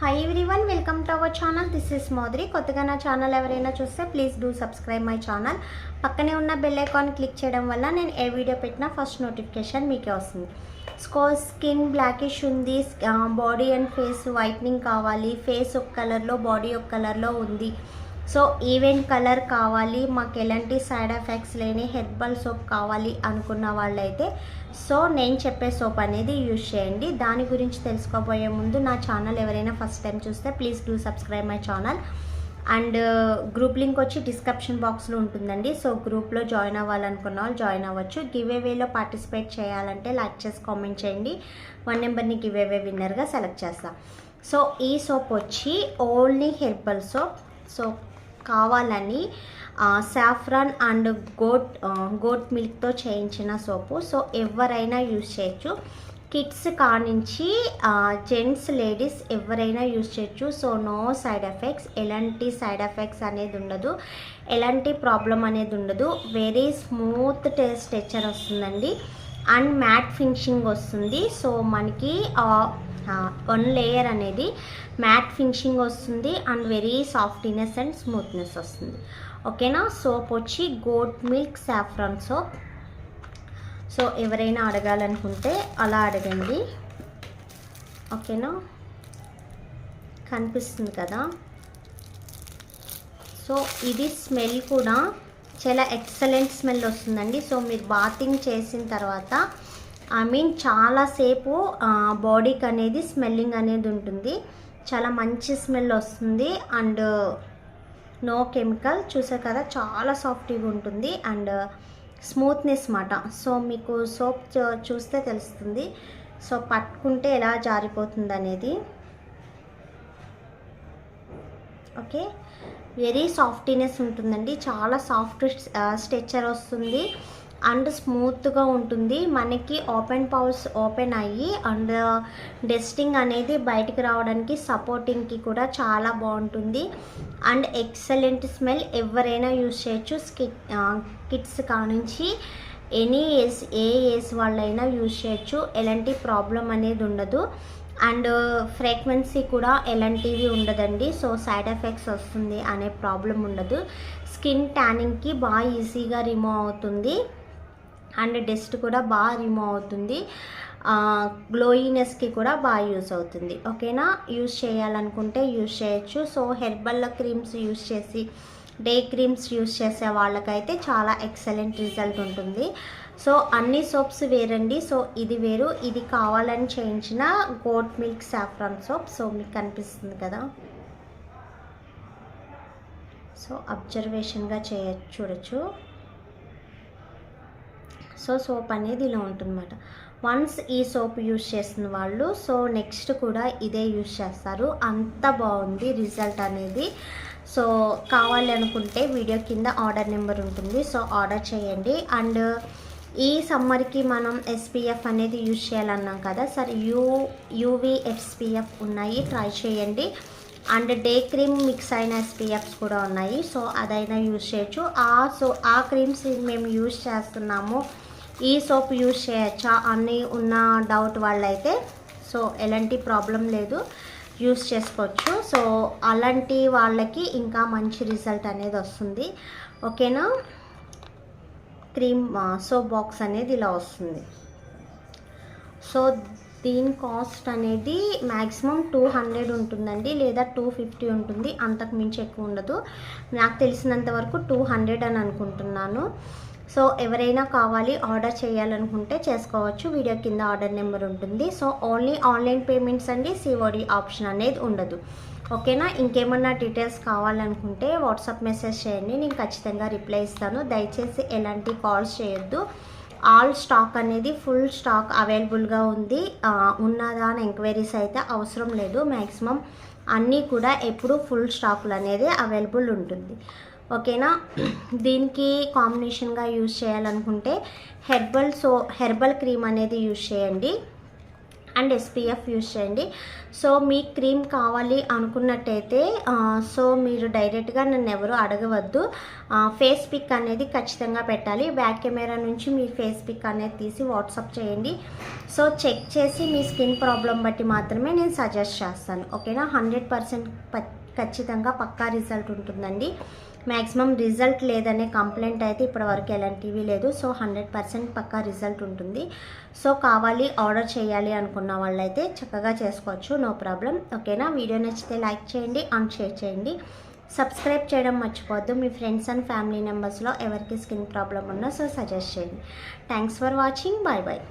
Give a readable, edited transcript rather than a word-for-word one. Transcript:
Hi everyone, welcome to our channel. This is Madhuri. కొత్తగా నా channel ఎవరైనా చూస్తే please do subscribe my channel. పక్కనే ఉన్న బెల్ ఐకాన్ క్లిక్ చేయడం వల్ల నేను ఏ వీడియో పెట్టినా ఫస్ట్ నోటిఫికేషన్ మీకే వస్తుంది. స్కిన్ బ్లాకిష్ ఉంది, బాడీ అండ్ ఫేస్ వైట్నింగ్ కావాలి, ఫేస్ ఒక కలర్లో బాడీ ఒక కలర్లో ఉంది. సో ఈవెంట్ కలర్ కావాలి, మాకు ఎలాంటి సైడ్ ఎఫెక్ట్స్ లేని హెర్బల్ సోప్ కావాలి అనుకున్న వాళ్ళైతే సో నేను చెప్పే సోప్ అనేది యూజ్ చేయండి. దాని గురించి తెలుసుకోబోయే ముందు నా ఛానల్ ఎవరైనా ఫస్ట్ టైం చూస్తే please do subscribe my channel. And group link వచ్చి డిస్క్రిప్షన్ బాక్స్లో ఉంటుందండి. సో గ్రూప్లో జాయిన్ అవ్వాలనుకున్న వాళ్ళు జాయిన్ అవ్వచ్చు. గివ్ అవేలో పార్టిసిపేట్ చేయాలంటే లైక్ చేసి కామెంట్ చేయండి. 1 నెంబర్ని గివ్ అవే విన్నర్గా సెలెక్ట్ చేస్తాను. సో ఈ సోప్ వచ్చి ఓన్లీ హెర్బల్ సోప్. సో కావాలని సాఫ్రాన్ అండ్ గోట్ మిల్క్తో చేయించిన సోపు. సో ఎవరైనా యూజ్ చేయొచ్చు, కిడ్స్ కానించి జెంట్స్ లేడీస్ ఎవరైనా యూజ్ చేయొచ్చు. సో నో సైడ్ ఎఫెక్ట్స్, ఎలాంటి సైడ్ ఎఫెక్ట్స్ అనేది ఉండదు, ఎలాంటి ప్రాబ్లం అనేది ఉండదు. వెరీ స్మూత్ స్ట్రెచర్ వస్తుందండి అండ్ మ్యాట్ ఫినిషింగ్ వస్తుంది. సో మనకి 1 లేయర్ అనేది మ్యాట్ ఫినిషింగ్ వస్తుంది and very softness and smoothness వస్తుంది. ఓకేనా. సోప్ వచ్చి goat milk saffron soap. So ఎవరైనా అడగాలనుకుంటే అలా అడగండి. ఓకేనా, కనిపిస్తుంది కదా. సో ఇది స్మెల్ కూడా చాలా ఎక్సలెంట్ స్మెల్ వస్తుందండి. సో మీరు బాతింగ్ చేసిన తర్వాత చాలాసేపు బాడీకి అనేది స్మెల్లింగ్ అనేది ఉంటుంది, చాలా మంచి స్మెల్ వస్తుంది అండ్ నో కెమికల్. చూసారు కదా, చాలా సాఫ్ట్గా ఉంటుంది అండ్ స్మూత్నెస్ మాట. సో మీకు సోప్ చూస్తే తెలుస్తుంది, సో పట్టుకుంటే ఎలా జారిపోతుంది అనేది. ఓకే, వెరీ సాఫ్ట్నెస్ ఉంటుందండి, చాలా సాఫ్ట్ స్ట్రెచర్ వస్తుంది అండ్ స్మూత్గా ఉంటుంది. మనకి ఓపెన్ పౌల్స్ ఓపెన్ అయ్యి అండ్ డస్టింగ్ అనేది బయటికి రావడానికి సపోర్టింగ్కి కూడా చాలా బాగుంటుంది అండ్ ఎక్సలెంట్ స్మెల్. ఎవరైనా యూజ్ చేయొచ్చు, కిడ్స్ కానించి ఎనీ ఏజ్, ఏ ఏజ్ వాళ్ళైనా యూజ్ చేయొచ్చు, ఎలాంటి ప్రాబ్లం అనేది ఉండదు అండ్ ఫ్రీక్వెన్సీ కూడా ఎలాంటివి ఉండదండి. సో సైడ్ ఎఫెక్ట్స్ వస్తుంది అనే ప్రాబ్లం ఉండదు. స్కిన్ ట్యానింగ్కి బాగా ఈజీగా రిమూవ్ అవుతుంది అండ్ డస్ట్ కూడా బాగా రిమూవ్ అవుతుంది, గ్లోయినెస్కి కూడా బాగా యూజ్ అవుతుంది. ఓకేనా, యూజ్ చేయాలనుకుంటే యూజ్ చేయొచ్చు. సో హెర్బల్ క్రీమ్స్ యూజ్ చేసి, డే క్రీమ్స్ యూజ్ చేసే వాళ్ళకైతే చాలా ఎక్సలెంట్ రిజల్ట్ ఉంటుంది. సో అన్ని సోప్స్ వేరండి. సో ఇది వేరు, ఇది కావాలని చేయించిన goat milk saffron soap. So మీకు కనిపిస్తుంది కదా. సో అబ్జర్వేషన్గా చూడొచ్చు. సో సోప్ అనేది ఇలా ఉంటుందన్నమాట. వన్స్ ఈ సోప్ యూజ్ చేసిన వాళ్ళు సో నెక్స్ట్ కూడా ఇదే యూజ్ చేస్తారు, అంత బాగుంది రిజల్ట్ అనేది. సో కావాలి అనుకుంటే వీడియో కింద ఆర్డర్ నెంబర్ ఉంటుంది, సో ఆర్డర్ చేయండి. అండ్ ఈ సమ్మర్కి మనం SPF అనేది యూజ్ చేయాలన్నాం కదా, సరే UV SPF ఉన్నాయి, ట్రై చేయండి. అండ్ డే క్రీమ్ మిక్స్ అయిన SPFs కూడా ఉన్నాయి, సో అదైనా యూజ్ చేయొచ్చు. సో ఆ క్రీమ్స్ మేము యూజ్ చేస్తున్నాము, ఈ సోప్ యూజ్ చేయొచ్చా అని ఉన్న డౌట్ వాళ్ళైతే సో ఎలాంటి ప్రాబ్లం లేదు, యూజ్ చేసుకోవచ్చు. సో అలాంటి వాళ్ళకి ఇంకా మంచి రిజల్ట్ అనేది వస్తుంది. ఓకేనా. క్రీమ్ సోప్ బాక్స్ అనేది ఇలా వస్తుంది. సో దీని కాస్ట్ అనేది మ్యాక్సిమం 200 ఉంటుందండి, లేదా 250 ఉంటుంది, అంతకు మించి ఎక్కువ ఉండదు. నాకు తెలిసినంత వరకు 200 అని అనుకుంటున్నాను. సో ఎవరైనా కావాలి ఆర్డర్ చేయాలనుకుంటే చేసుకోవచ్చు. వీడియో కింద ఆర్డర్ నెంబర్ ఉంటుంది. సో ఓన్లీ ఆన్లైన్ పేమెంట్స్ అండి, COD ఆప్షన్ అనేది ఉండదు. ఓకేనా. ఇంకేమన్నా డీటెయిల్స్ కావాలనుకుంటే వాట్సాప్ మెసేజ్ చేయండి, నేను ఖచ్చితంగా రిప్లై ఇస్తాను. దయచేసి ఎలాంటి కాల్స్ చేయొద్దు. ఆల్ స్టాక్ అనేది ఫుల్ స్టాక్ అవైలబుల్గా ఉంది, ఉన్నదా అని ఎంక్వైరీస్ అయితే అవసరం లేదు. మ్యాక్సిమం అన్నీ కూడా ఎప్పుడు ఫుల్ స్టాకులు అనేది అవైలబుల్ ఉంటుంది. ఓకేనా. దీనికి కాంబినేషన్గా యూజ్ చేయాలనుకుంటే హెర్బల్ క్రీమ్ అనేది యూజ్ చేయండి అండ్ SPF యూస్ చేయండి. సో మీ క్రీమ్ కావాలి అనుకున్నట్టయితే సో మీరు డైరెక్ట్గా నన్ను ఎవరు అడగవద్దు. ఫేస్ పిక్ అనేది ఖచ్చితంగా పెట్టాలి. బ్యాక్ కెమెరా నుంచి మీ ఫేస్ పిక్ అనేది తీసి వాట్సాప్ చేయండి. సో చెక్ చేసి మీ స్కిన్ ప్రాబ్లం బట్టి మాత్రమే నేను సజెస్ట్ చేస్తాను. ఓకేనా? 100% ఖచ్చితంగా పక్కా రిజల్ట్ ఉంటుందండి. మ్యాక్సిమం రిజల్ట్ లేదనే కంప్లైంట్ అయితే ఇప్పటివరకు ఎలాంటివి లేదు. సో 100% పక్కా రిజల్ట్ ఉంటుంది. సో కావాలి ఆర్డర్ చేయాలి అనుకున్న వాళ్ళైతే చక్కగా చేసుకోవచ్చు, నో ప్రాబ్లం. ఓకేనా? వీడియో నచ్చితే లైక్ చేయండి అండ్ షేర్ చేయండి. సబ్స్క్రైబ్ చేయడం మర్చిపోవద్దు. మీ ఫ్రెండ్స్ అండ్ ఫ్యామిలీ మెంబర్స్లో ఎవరికి స్కిన్ ప్రాబ్లం ఉన్నా సో సజెస్ట్ చేయండి. Thanks for watching. Bye bye.